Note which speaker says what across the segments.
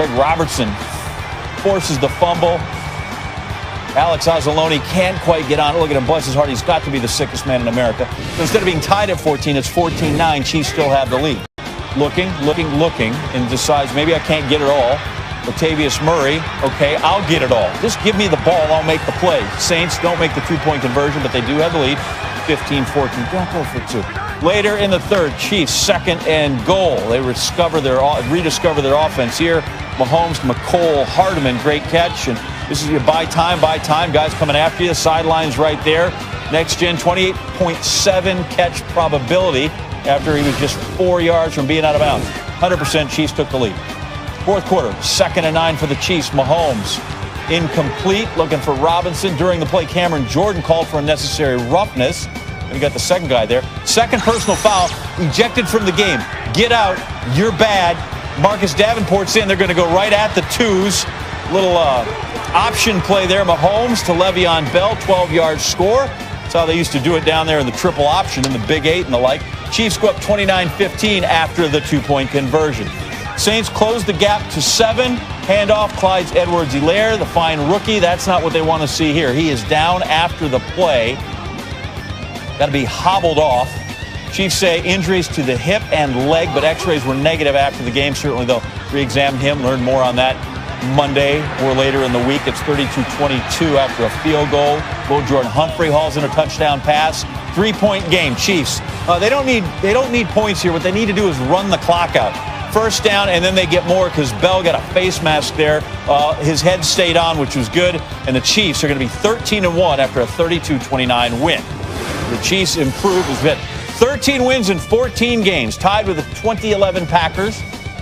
Speaker 1: Craig Robertson forces the fumble. Alex Anzalone can't quite get on. Look at him, bless his heart. He's got to be the sickest man in America. So instead of being tied at 14, it's 14-9. Chiefs still have the lead. Looking, and decides maybe I can't get it all. Latavius Murray, okay, I'll get it all. Just give me the ball, I'll make the play. Saints don't make the two-point conversion, but they do have the lead. 15-14. Don't go for two. Later in the third, Chiefs second and goal. They rediscover their offense here. Mahomes, McCole, Hardeman, great catch. And this is your buy time. Guys coming after you. Sidelines right there. Next gen, 28.7 catch probability after he was just 4 yards from being out of bounds. 100% Chiefs took the lead. Fourth quarter, 2nd and 9 for the Chiefs. Mahomes, incomplete, looking for Robinson. During the play, Cameron Jordan called for unnecessary roughness. And we got the second guy there. Second personal foul, ejected from the game. Get out, you're bad. Marcus Davenport's in. They're going to go right at the twos. Little option play there. Mahomes to Le'Veon Bell, 12-yard score. That's how they used to do it down there in the triple option in the Big 8 and the like. Chiefs go up 29-15 after the two-point conversion. Saints close the gap to 7. Handoff, Clyde Edwards-Helaire, the fine rookie. That's not what they want to see here. He is down after the play. Got to be hobbled off. Chiefs say injuries to the hip and leg, but x-rays were negative after the game. Certainly they'll re-examine him, learn more on that Monday or later in the week. It's 32-22 after a field goal. Will Jordan Humphrey hauls in a touchdown pass. 3-point game, Chiefs. They don't need points here. What they need to do is run the clock out. First down, and then they get more because Bell got a face mask there. His head stayed on, which was good. And the Chiefs are going to be 13-1 after a 32-29 win. The Chiefs improve as bit. 13 wins in 14 games, tied with the 2011 Packers,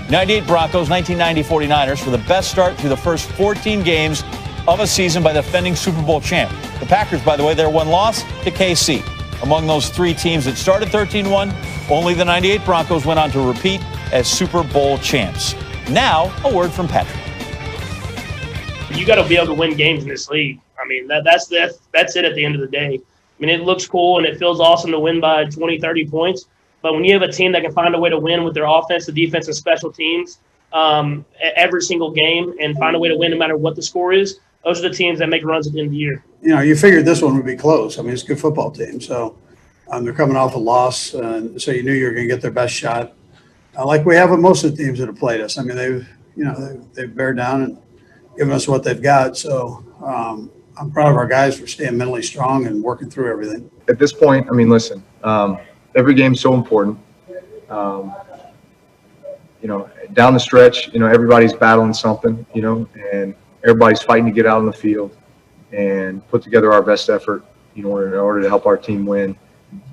Speaker 1: 98 Broncos, 1990 49ers for the best start through the first 14 games of a season by the defending Super Bowl champ. The Packers, by the way, their one loss to KC. Among those three teams that started 13-1, only the 98 Broncos went on to repeat as Super Bowl champs. Now, a word from Patrick.
Speaker 2: You got to be able to win games in this league. I mean, that's it at the end of the day. I mean, it looks cool and it feels awesome to win by 20, 30 points. But when you have a team that can find a way to win with their offense, the defense, and special teams every single game and find a way to win no matter what the score is, those are the teams that make runs at the end of the year.
Speaker 3: You know, you figured this one would be close. I mean, it's a good football team. So they're coming off a loss, so you knew you were going to get their best shot. Like we have with most of the teams that have played us. I mean, they've bared down and given us what they've got. So I'm proud of our guys for staying mentally strong and working through everything.
Speaker 4: At this point, I mean, listen, every game's so important. Down the stretch, everybody's battling something, and everybody's fighting to get out on the field and put together our best effort, in order to help our team win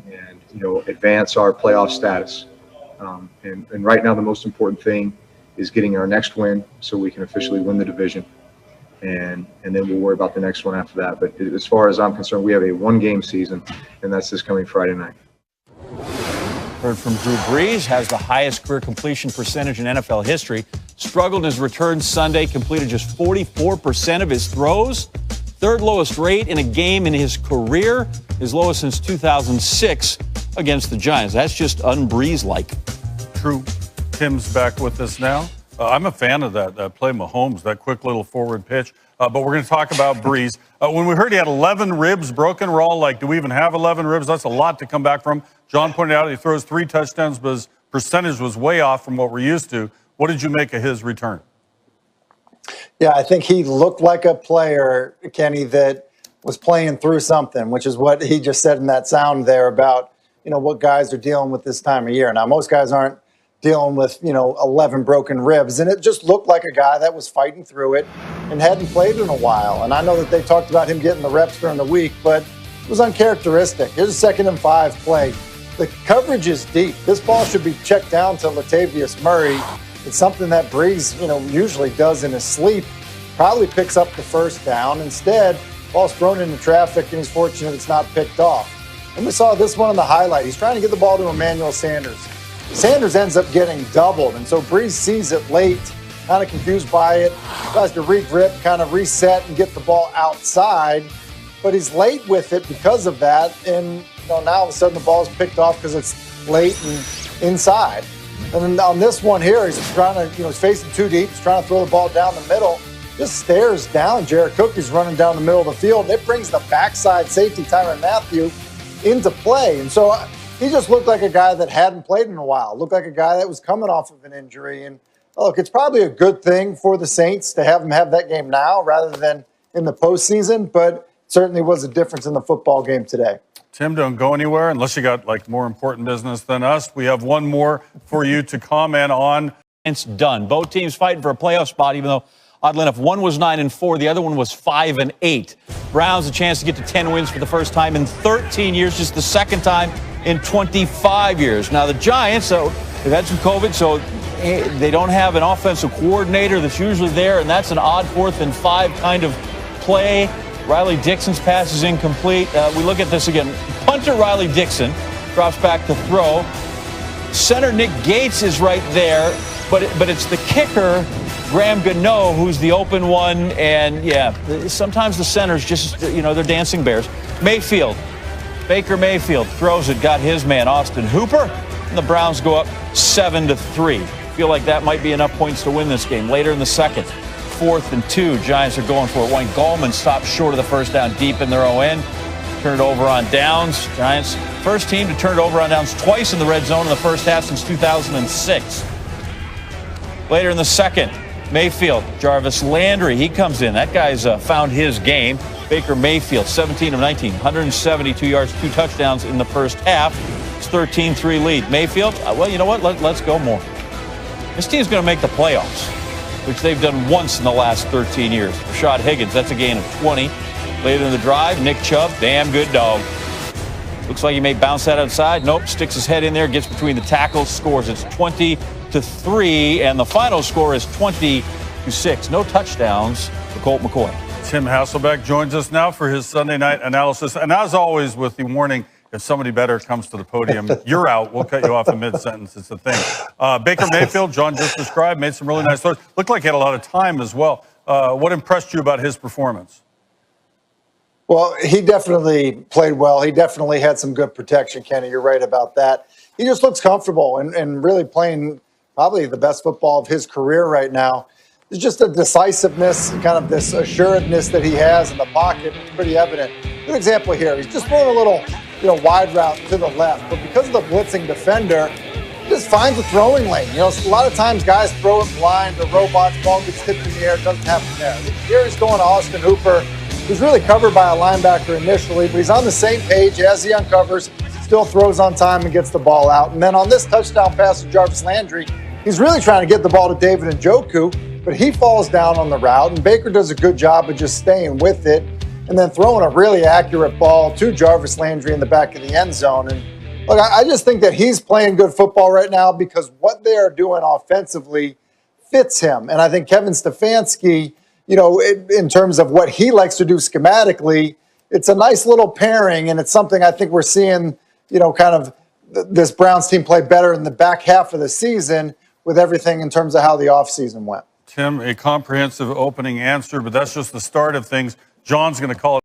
Speaker 4: and, advance our playoff status. And right now, the most important thing is getting our next win so we can officially win the division. And then we'll worry about the next one after that. But as far as I'm concerned, we have a one-game season, and that's this coming Friday night.
Speaker 1: Heard from Drew Brees, has the highest career completion percentage in NFL history. Struggled in his return Sunday, completed just 44% of his throws. Third lowest rate in a game in his career, his lowest since 2006 against the Giants. That's just un-Brees-like.
Speaker 5: True. Tim's back with us now. I'm a fan of that play, Mahomes, that quick little forward pitch. But we're going to talk about Brees. When we heard he had 11 ribs broken, we're all like, do we even have 11 ribs? That's a lot to come back from. John pointed out he throws 3 touchdowns, but his percentage was way off from what we're used to. What did you make of his return?
Speaker 6: Yeah, I think he looked like a player, Kenny, that was playing through something, which is what he just said in that sound there about, what guys are dealing with this time of year. Now, most guys aren't dealing with, 11 broken ribs. And it just looked like a guy that was fighting through it and hadn't played in a while. And I know that they talked about him getting the reps during the week, but it was uncharacteristic. Here's a 2nd and 5 play. The coverage is deep. This ball should be checked down to Latavius Murray. It's something that Brees, usually does in his sleep. Probably picks up the first down. Instead, ball's thrown into traffic, and he's fortunate it's not picked off. And we saw this one in the highlight. He's trying to get the ball to Emmanuel Sanders. Sanders ends up getting doubled, and so Brees sees it late, kind of confused by it, tries to regrip, kind of reset and get the ball outside, but he's late with it because of that, and now all of a sudden the ball's picked off because it's late and inside. And then on this one here, he's trying to, he's facing too deep. He's trying to throw the ball down the middle. Just stares down Jared Cook. He's running down the middle of the field. It brings the backside safety, Tyrann Mathieu, into play. And so he just looked like a guy that hadn't played in a while. Looked like a guy that was coming off of an injury. And look, it's probably a good thing for the Saints to have him have that game now rather than in the postseason, but certainly was a difference in the football game today.
Speaker 5: Tim, don't go anywhere unless you got like more important business than us. We have one more for you to comment on.
Speaker 1: It's done. Both teams fighting for a playoff spot, even though, oddly enough, one was 9-4, the other one was 5-8. Browns a chance to get to 10 wins for the first time in 13 years, just the second time in 25 years. Now the Giants, so they've had some COVID, so they don't have an offensive coordinator that's usually there, and that's an odd 4th and 5 kind of play. Riley Dixon's pass is incomplete. We look at this again. Punter Riley Dixon drops back to throw. Center Nick Gates is right there, but it's the kicker, Graham Gano, who's the open one. And, yeah, sometimes the centers just, they're dancing bears. Baker Mayfield throws it, got his man, Austin Hooper, and the Browns go up 7-3. Feel like that might be enough points to win this game. Later in the second, 4th and 2, Giants are going for it. Wayne Gallman stops short of the first down deep in their own end. Turn it over on downs. Giants, first team to turn it over on downs twice in the red zone in the first half since 2006. Later in the second, Mayfield, Jarvis Landry, he comes in. That guy's found his game. Baker Mayfield, 17 of 19, 172 yards, 2 touchdowns in the first half. It's 13-3 lead. Mayfield, well, you know what? Let's go more. This team's going to make the playoffs, which they've done once in the last 13 years. Rashad Higgins, that's a gain of 20. Later in the drive, Nick Chubb, damn good dog. Looks like he may bounce that outside. Nope, sticks his head in there, gets between the tackles, scores. It's 20-3, and the final score is 20-6. No touchdowns for Colt McCoy.
Speaker 5: Tim Hasselbeck joins us now for his Sunday night analysis. And as always, with the warning, if somebody better comes to the podium, you're out. We'll cut you off in mid-sentence. It's a thing. Baker Mayfield, John just described, made some really nice throws. Looked like he had a lot of time as well. What impressed you about his performance?
Speaker 6: Well, he definitely played well. He definitely had some good protection, Kenny. You're right about that. He just looks comfortable and really playing probably the best football of his career right now. There's just a decisiveness, kind of this assuredness that he has in the pocket. It's pretty evident. Good example here. He's just throwing a little, wide route to the left, but because of the blitzing defender, he just finds a throwing lane. A lot of times guys throw it blind, the robots, ball gets hit in the air, it doesn't happen there. Here he's going to Austin Hooper, who's really covered by a linebacker initially, but he's on the same page as he uncovers, still throws on time and gets the ball out. And then on this touchdown pass to Jarvis Landry, he's really trying to get the ball to David Njoku, but he falls down on the route, and Baker does a good job of just staying with it and then throwing a really accurate ball to Jarvis Landry in the back of the end zone. And look, I just think that he's playing good football right now because what they are doing offensively fits him. And I think Kevin Stefanski, in terms of what he likes to do schematically, it's a nice little pairing, and it's something I think we're seeing, kind of this Browns team play better in the back half of the season with everything in terms of how the offseason went.
Speaker 5: Tim, a comprehensive opening answer, but that's just the start of things. John's going to call it.